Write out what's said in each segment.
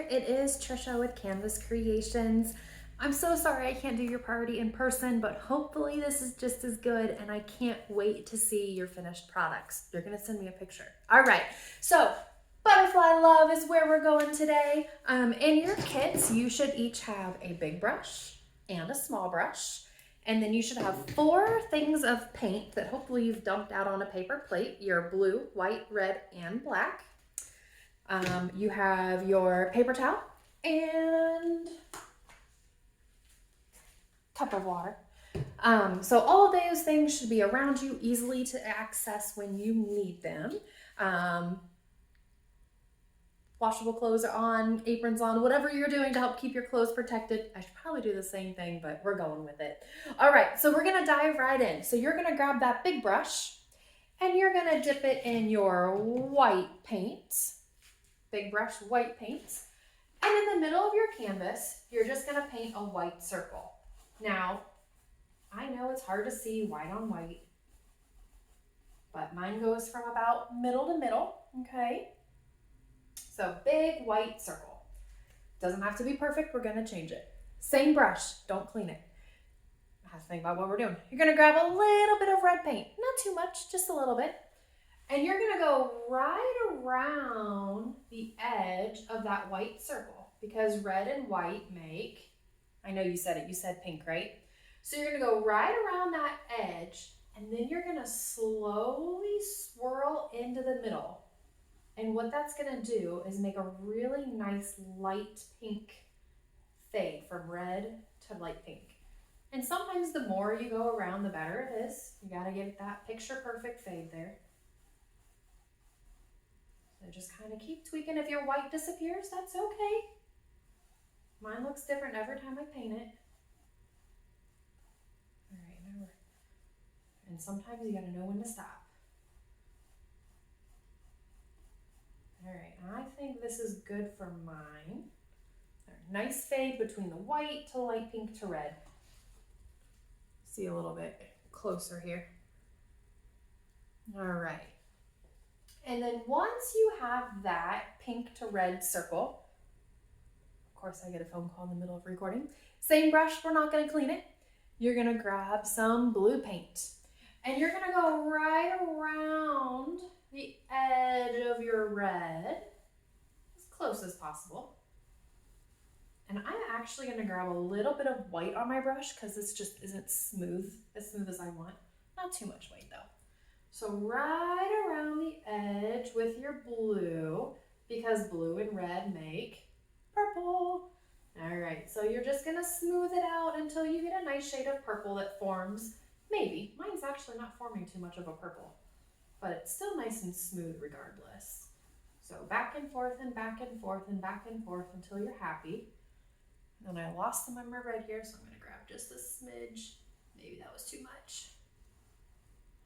it is Trisha with Canvas Creations. I'm so sorry I can't do your party in person, but hopefully this is just as good and I can't wait to see your finished products. You're gonna send me a picture. All right, so Butterfly Love is where we're going today. In your kits, you should each have a big brush and a small brush. And then you should have 4 things of paint that hopefully you've dumped out on a paper plate. Your blue, white, red, and black. You have your paper towel and cup of water. So all of those things should be around you, easily to access when you need them. Washable clothes are on, aprons on, whatever you're doing to help keep your clothes protected. I should probably do the same thing, but we're going with it. All right, so we're gonna dive right in. So you're gonna grab that big brush and you're gonna dip it in your white paint. Big brush, white paint. And in the middle of your canvas, you're just gonna paint a white circle. Now, I know it's hard to see white on white, but mine goes from about middle to middle, okay? So big white circle. Doesn't have to be perfect, we're gonna change it. Same brush, don't clean it. I have to think about what we're doing. You're gonna grab a little bit of red paint, not too much, just a little bit. And you're gonna go right around the edge of that white circle because red and white make, I know you said it, you said pink, right? So you're gonna go right around that edge and then you're gonna slowly swirl into the middle. And what that's gonna do is make a really nice light pink fade from red to light pink. And sometimes the more you go around, the better it is. You gotta get that picture perfect fade there. So just kind of keep tweaking. If your white disappears, that's okay. Mine looks different every time I paint it. All right, now and sometimes you gotta know when to stop. All right, I think this is good for mine. Nice fade between the white to light pink to red. See a little bit closer here. All right. And then once you have that pink to red circle, of course I get a phone call in the middle of recording. Same brush, we're not gonna clean it. You're gonna grab some blue paint and you're gonna go right around the edge of your red, as close as possible. And I'm actually gonna grab a little bit of white on my brush because this just isn't as smooth as I want. Not too much white though. So right around the edge with your blue, because blue and red make purple. All right, so you're just gonna smooth it out until you get a nice shade of purple that forms, maybe. Mine's actually not forming too much of a purple, but it's still nice and smooth regardless. So back and forth and back and forth and back and forth until you're happy. And I lost the member red here, so I'm gonna grab just a smidge. Maybe that was too much.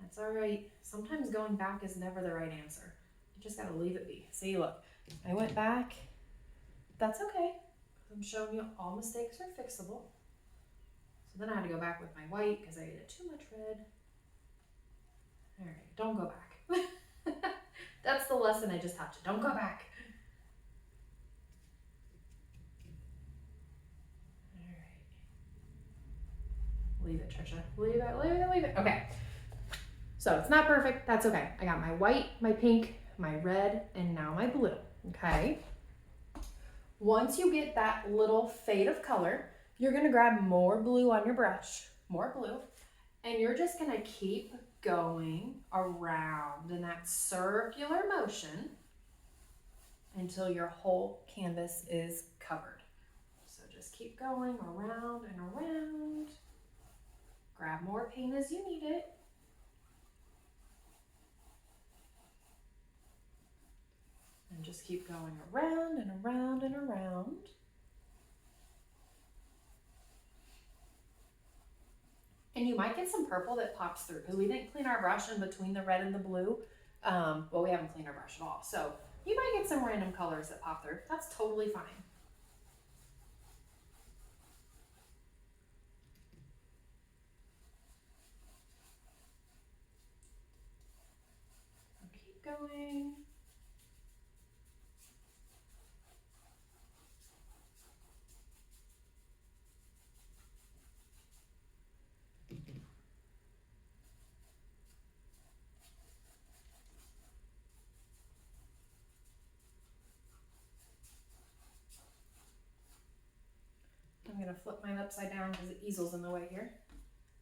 That's all right. Sometimes going back is never the right answer. You just gotta leave it be. See, look, I went back. That's okay. I'm showing you all mistakes are fixable. So then I had to go back with my white because I added too much red. All right, don't go back. That's the lesson I just taught you. Don't go back. All right. Leave it, Trisha. Leave it, leave it, leave it. Okay. So it's not perfect, that's okay. I got my white, my pink, my red, and now my blue, okay? Once you get that little fade of color, you're gonna grab more blue on your brush, more blue, and you're just gonna keep going around in that circular motion until your whole canvas is covered. So just keep going around and around. Grab more paint as you need it. And just keep going around and around and around. And you might get some purple that pops through because we didn't clean our brush in between the red and the blue. Well, we haven't cleaned our brush at all. So you might get some random colors that pop through. That's totally fine. So keep going. gonna flip mine upside down because the easel's in the way here.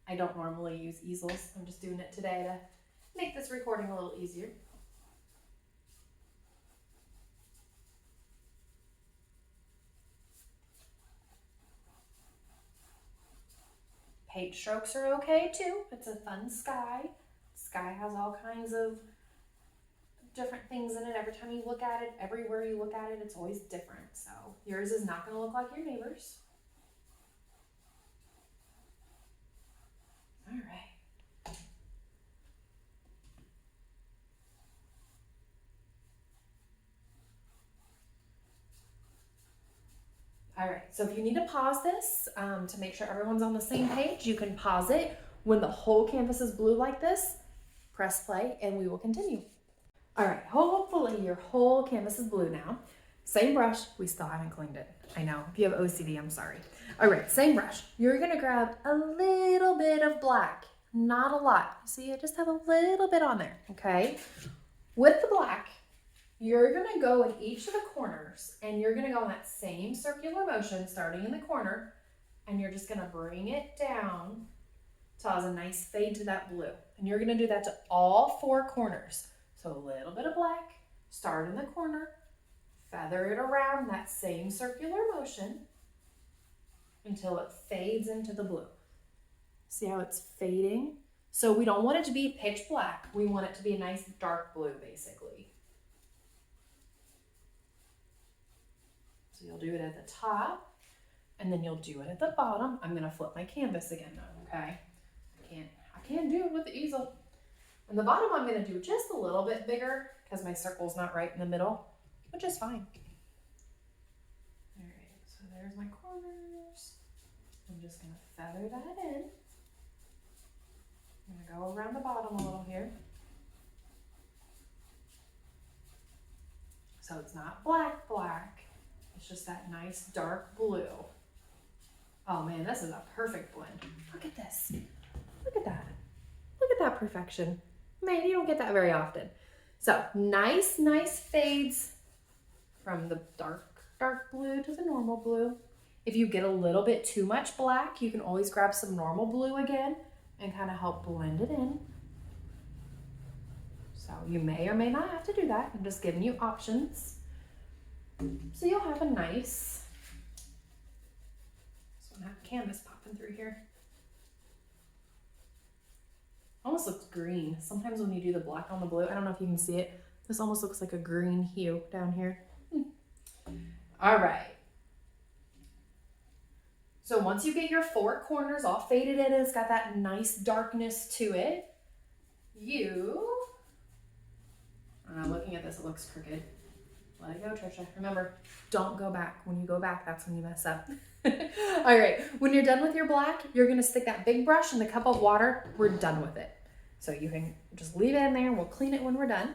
I don't normally use easels. I'm just doing it today to make this recording a little easier. Paint strokes are okay too. It's a fun sky. Sky has all kinds of different things in it. Every time you look at it, everywhere you look at it, it's always different. So yours is not going to look like your neighbor's. All right. All right, so if you need to pause this to make sure everyone's on the same page, you can pause it. When the whole canvas is blue like this, press play and we will continue. All right, hopefully your whole canvas is blue now. Same brush, we still haven't cleaned it. I know, if you have OCD, I'm sorry. All right, same brush. You're gonna grab a little bit of black, not a lot. See, I just have a little bit on there, okay? With the black, you're gonna go in each of the corners and you're gonna go in that same circular motion starting in the corner and you're just gonna bring it down to cause a nice fade to that blue. And you're gonna do that to all 4 corners. So a little bit of black, start in the corner, feather it around that same circular motion until it fades into the blue. See how it's fading? So we don't want it to be pitch black. We want it to be a nice dark blue, basically. So you'll do it at the top, and then you'll do it at the bottom. I'm gonna flip my canvas again though, okay? I can't do it with the easel. And the bottom I'm gonna do just a little bit bigger because my circle's not right in the middle, which is fine. All right, so there's my corners. I'm just gonna feather that in. I'm gonna go around the bottom a little here. So it's not black, black. It's just that nice dark blue. Oh man, this is a perfect blend. Look at this. Look at that. Look at that perfection. Man, you don't get that very often. So nice fades from the dark blue to the normal blue. If you get a little bit too much black, you can always grab some normal blue again and kind of help blend it in. So you may or may not have to do that. I'm just giving you options. So you'll have a nice, so I have canvas popping through here. Almost looks green. Sometimes when you do the black on the blue, I don't know if you can see it. This almost looks like a green hue down here. All right. So once you get your 4 corners all faded in, it's got that nice darkness to it. I'm looking at this, it looks crooked. Let it go, Trisha. Remember, don't go back. When you go back, that's when you mess up. All right, when you're done with your black, you're gonna stick that big brush in the cup of water. We're done with it. So you can just leave it in there and we'll clean it when we're done.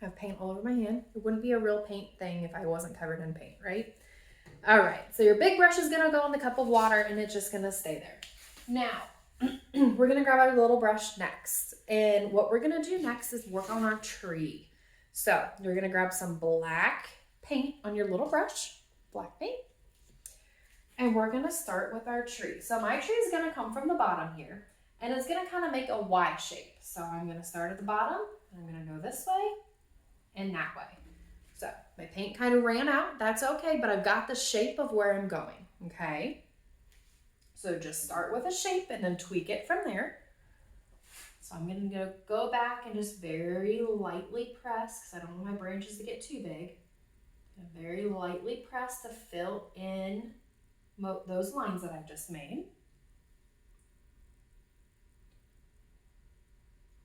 I have paint all over my hand. It wouldn't be a real paint thing if I wasn't covered in paint, right? All right, so your big brush is gonna go in the cup of water and it's just gonna stay there. Now, we're gonna grab our little brush next. And what we're gonna do next is work on our tree. So you're gonna grab some black paint on your little brush, black paint. And we're gonna start with our tree. So my tree is gonna come from the bottom here and it's gonna kind of make a Y shape. So I'm gonna start at the bottom, and I'm gonna go this way and that way. So my paint kind of ran out, that's okay, but I've got the shape of where I'm going, okay? So just start with a shape and then tweak it from there. So I'm gonna go back and just very lightly press, because I don't want my branches to get too big. Very lightly press to fill in those lines that I've just made.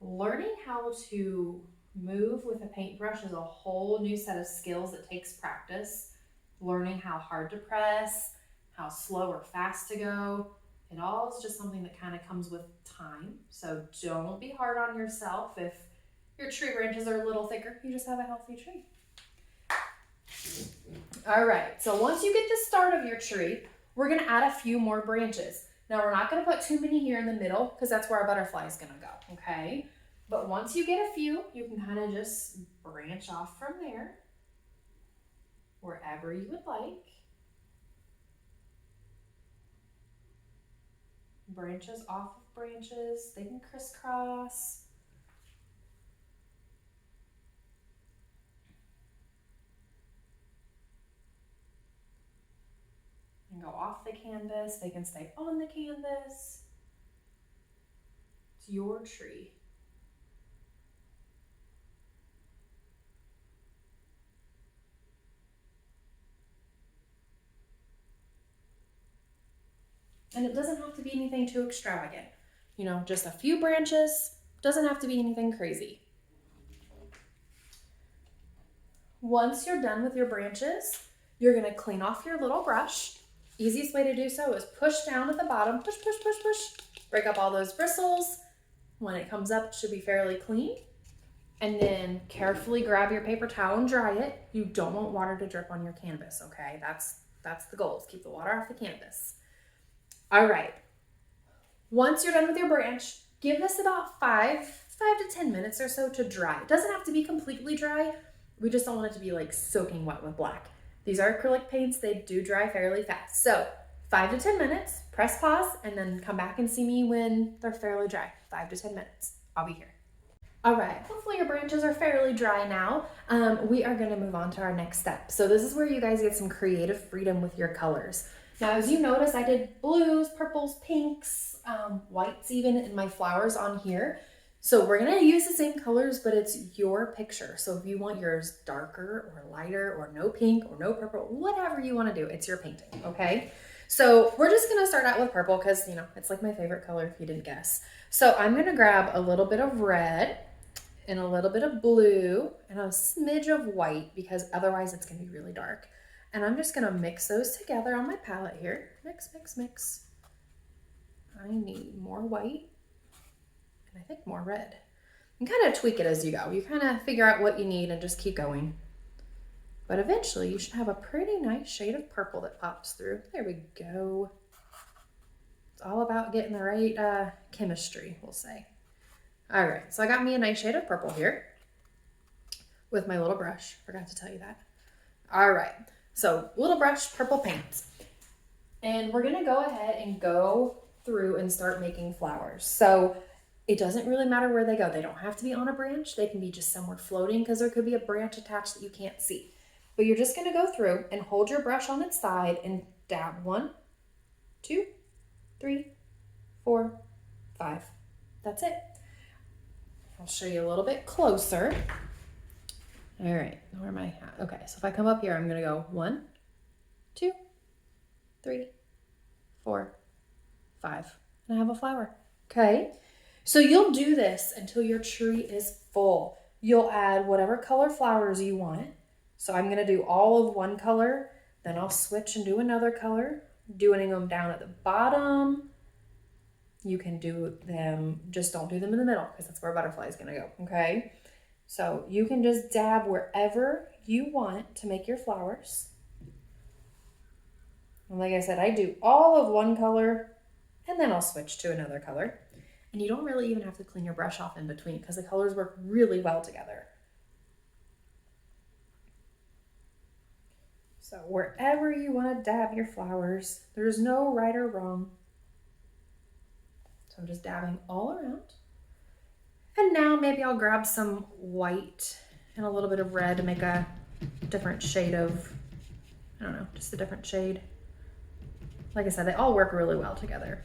Learning how to move with a paintbrush is a whole new set of skills that takes practice. Learning how hard to press, how slow or fast to go. It all is just something that kind of comes with time. So don't be hard on yourself if your tree branches are a little thicker. You just have a healthy tree. All right, so once you get the start of your tree, we're gonna add a few more branches. Now we're not gonna put too many here in the middle because that's where our butterfly is gonna go, okay? But once you get a few, you can kind of just branch off from there, wherever you would like. branches off of branches. They can crisscross. And go off the canvas. They can stay on the canvas. It's your tree. And it doesn't have to be anything too extravagant. You know, just a few branches. Doesn't have to be anything crazy. Once you're done with your branches, you're gonna clean off your little brush. Easiest way to do so is push down at the bottom, push, push, push, push. Break up all those bristles. When it comes up, it should be fairly clean. And then carefully grab your paper towel and dry it. You don't want water to drip on your canvas, okay? That's the goal, is keep the water off the canvas. All right. Once you're done with your branch, give this about 5 to 10 minutes or so to dry. It doesn't have to be completely dry. We just don't want it to be like soaking wet with black. These are acrylic paints. They do dry fairly fast. So 5 to 10 minutes, press pause, and then come back and see me when they're fairly dry. 5 to 10 minutes. I'll be here. All right, hopefully your branches are fairly dry now. We are gonna move on to our next step. So this is where you guys get some creative freedom with your colors. Now, as you notice, I did blues, purples, pinks, whites even in my flowers on here. So we're gonna use the same colors, but it's your picture. So if you want yours darker or lighter or no pink or no purple, whatever you wanna do, it's your painting, okay? So we're just gonna start out with purple because, you know, it's like my favorite color if you didn't guess. So I'm gonna grab a little bit of red and a little bit of blue and a smidge of white because otherwise it's gonna be really dark. And I'm just gonna mix those together on my palette here. Mix, mix, mix. I need more white and I think more red. And kind of tweak it as you go. You kind of figure out what you need and just keep going. But eventually you should have a pretty nice shade of purple that pops through. There we go. It's all about getting the right chemistry, we'll say. All right, so I got me a nice shade of purple here with my little brush. Forgot to tell you that. All right, so little brush, purple paints. And we're gonna go ahead and go through and start making flowers. So it doesn't really matter where they go. They don't have to be on a branch. They can be just somewhere floating because there could be a branch attached that you can't see. But you're just gonna go through and hold your brush on its side and dab 1, 2, 3, 4, 5. That's it. I'll show you a little bit closer. All right, where am I at? Okay, so if I come up here, I'm gonna go 1, 2, 3, 4, 5, and I have a flower. Okay, so you'll do this until your tree is full. You'll add whatever color flowers you want. So I'm gonna do all of one color, then I'll switch and do another color, doing them down at the bottom. You can do them, just don't do them in the middle because that's where a butterfly is gonna go, okay? So you can just dab wherever you want to make your flowers. And like I said, I do all of one color and then I'll switch to another color. And you don't really even have to clean your brush off in between because the colors work really well together. So wherever you want to dab your flowers, there's no right or wrong. So I'm just dabbing all around. And now maybe I'll grab some white and a little bit of red to make a different shade of, I don't know, just a different shade. Like I said, they all work really well together.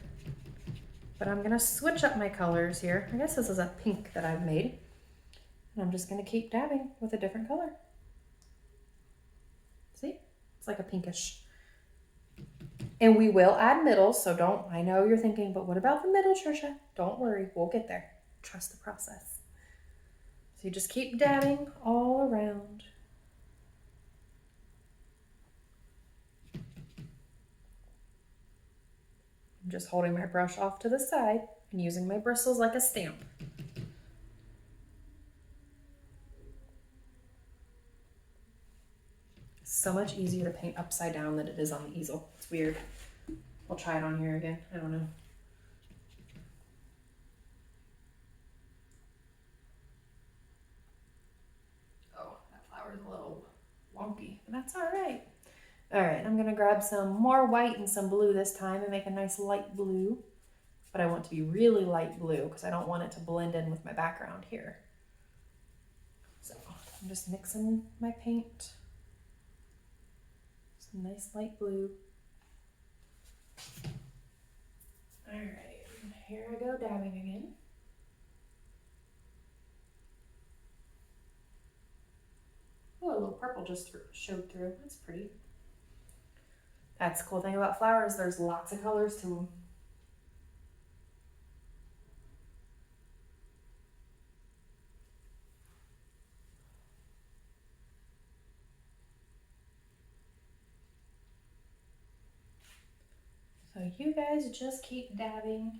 But I'm gonna switch up my colors here. I guess this is a pink that I've made. And I'm just gonna keep dabbing with a different color. See? It's like a pinkish. And we will add middles, so don't, I know you're thinking, but what about the middle, Trisha? Don't worry, we'll get there. Trust the process. So you just keep dabbing all around. I'm just holding my brush off to the side and using my bristles like a stamp. So much easier to paint upside down than it is on the easel. It's weird. I'll try it on here again. I don't know. Oh, that flower's a little wonky, but that's all right. All right, I'm gonna grab some more white and some blue this time and make a nice light blue. but I want to be really light blue because I don't want it to blend in with my background here. So I'm just mixing my paint. Some nice light blue. All right, here I go dabbing again. Oh, a little purple just showed through. That's pretty. That's the cool thing about flowers. There's lots of colors to them. So you guys just keep dabbing,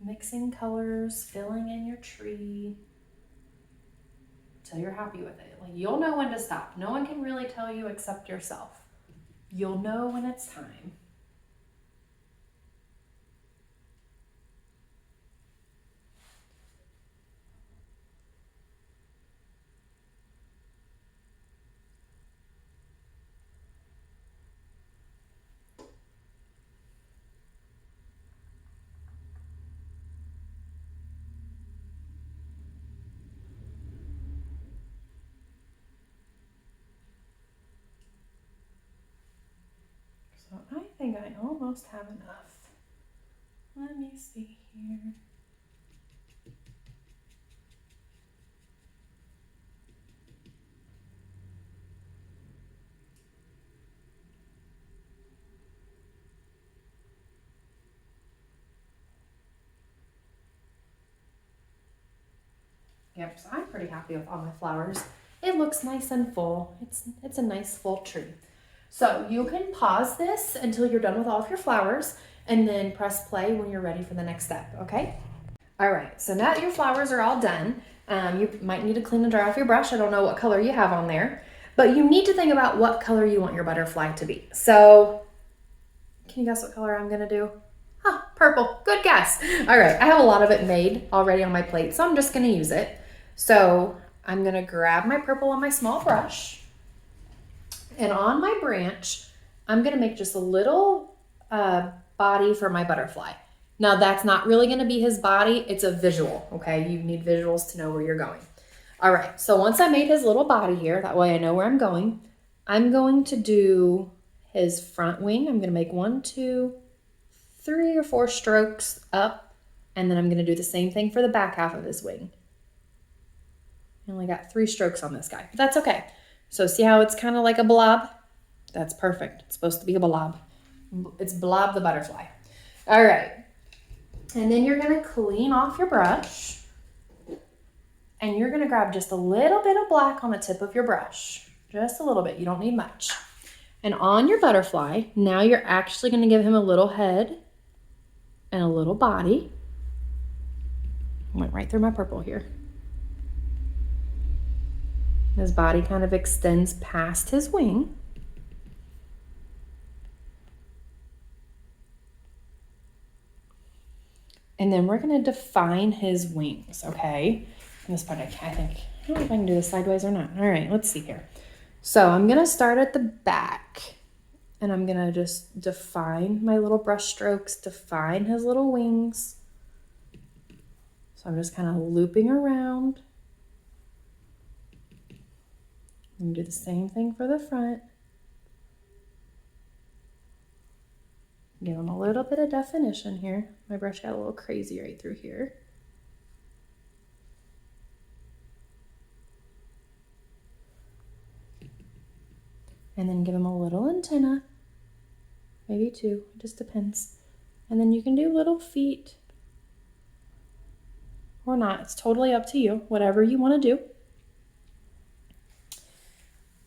mixing colors, filling in your tree until you're happy with it. Like, you'll know when to stop. No one can really tell you except yourself. You'll know when it's time. So I think I almost have enough. Let me see here. Yep, so I'm pretty happy with all my flowers. It looks nice and full. It's a nice full tree. So you can pause this until you're done with all of your flowers and then press play when you're ready for the next step, okay? All right, so now that your flowers are all done, you might need to clean and dry off your brush. I don't know what color you have on there, but you need to think about what color you want your butterfly to be. So can you guess what color I'm gonna do? Huh, purple, good guess. All right, I have a lot of it made already on my plate, so I'm just gonna use it. So I'm gonna grab my purple on my small brush, and on my branch, I'm gonna make just a little body for my butterfly. Now that's not really gonna be his body, it's a visual, okay? You need visuals to know where you're going. All right, so once I made his little body here, that way I know where I'm going to do his front wing. I'm gonna make 1, 2, 3 or 4 strokes up, and then I'm gonna do the same thing for the back half of his wing. I only got 3 strokes on this guy, but that's okay. So see how it's kind of like a blob? That's perfect. It's supposed to be a blob. It's Blob the butterfly. All right. And then you're going to clean off your brush. And you're going to grab just a little bit of black on the tip of your brush. Just a little bit. You don't need much. And on your butterfly, now you're actually going to give him a little head and a little body. Went right through my purple here. His body kind of extends past his wing. And then we're going to define his wings, okay? And this part I think, I don't know if I can do this sideways or not. All right, let's see here. So I'm going to start at the back, and I'm going to just define my little brush strokes, define his little wings. So I'm just kind of looping around. And do the same thing for the front. Give them a little bit of definition here. My brush got a little crazy right through here. And then give them a little antenna, maybe 2, it just depends. And then you can do little feet or not. It's totally up to you, whatever you want to do.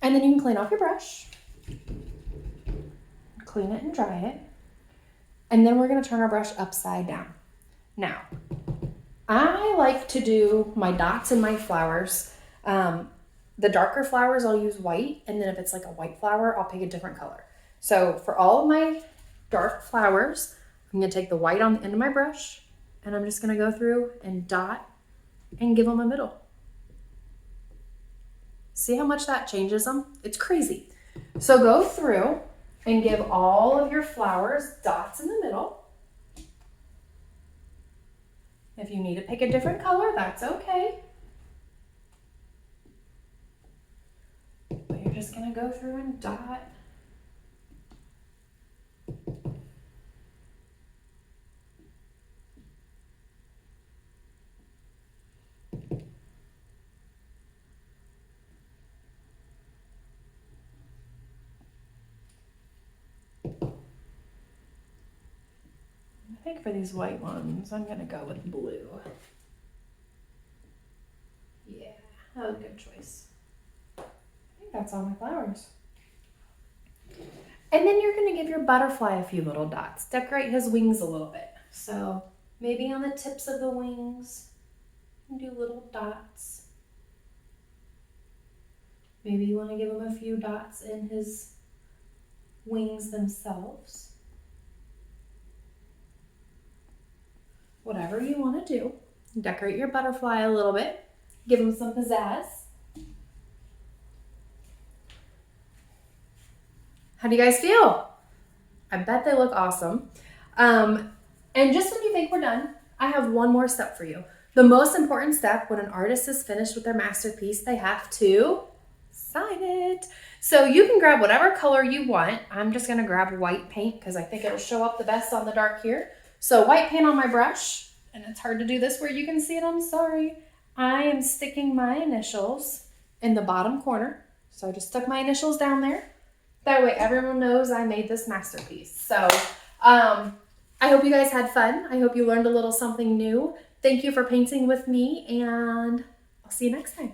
And then you can clean off your brush, clean it and dry it. And then we're going to turn our brush upside down. Now, I like to do my dots and my flowers. The darker flowers, I'll use white. And then if it's like a white flower, I'll pick a different color. So for all of my dark flowers, I'm going to take the white on the end of my brush, and I'm just going to go through and dot and give them a middle. See how much that changes them? It's crazy. So go through and give all of your flowers dots in the middle. If you need to pick a different color, that's okay. But you're just gonna go through and dot. I think for these white ones, I'm gonna go with blue. Yeah, that was a good choice. I think that's all my flowers. And then you're gonna give your butterfly a few little dots. Decorate his wings a little bit. So maybe on the tips of the wings, do little dots. Maybe you wanna give him a few dots in his wings themselves. Whatever you wanna do. Decorate your butterfly a little bit. Give him some pizzazz. How do you guys feel? I bet they look awesome. And just when you think we're done, I have one more step for you. The most important step when an artist is finished with their masterpiece, they have to sign it. So you can grab whatever color you want. I'm just gonna grab white paint because I think it'll show up the best on the dark here. So white paint on my brush, and it's hard to do this where you can see it, I'm sorry. I am sticking my initials in the bottom corner. So I just stuck my initials down there. That way everyone knows I made this masterpiece. So I hope you guys had fun. I hope you learned a little something new. Thank you for painting with me, and I'll see you next time.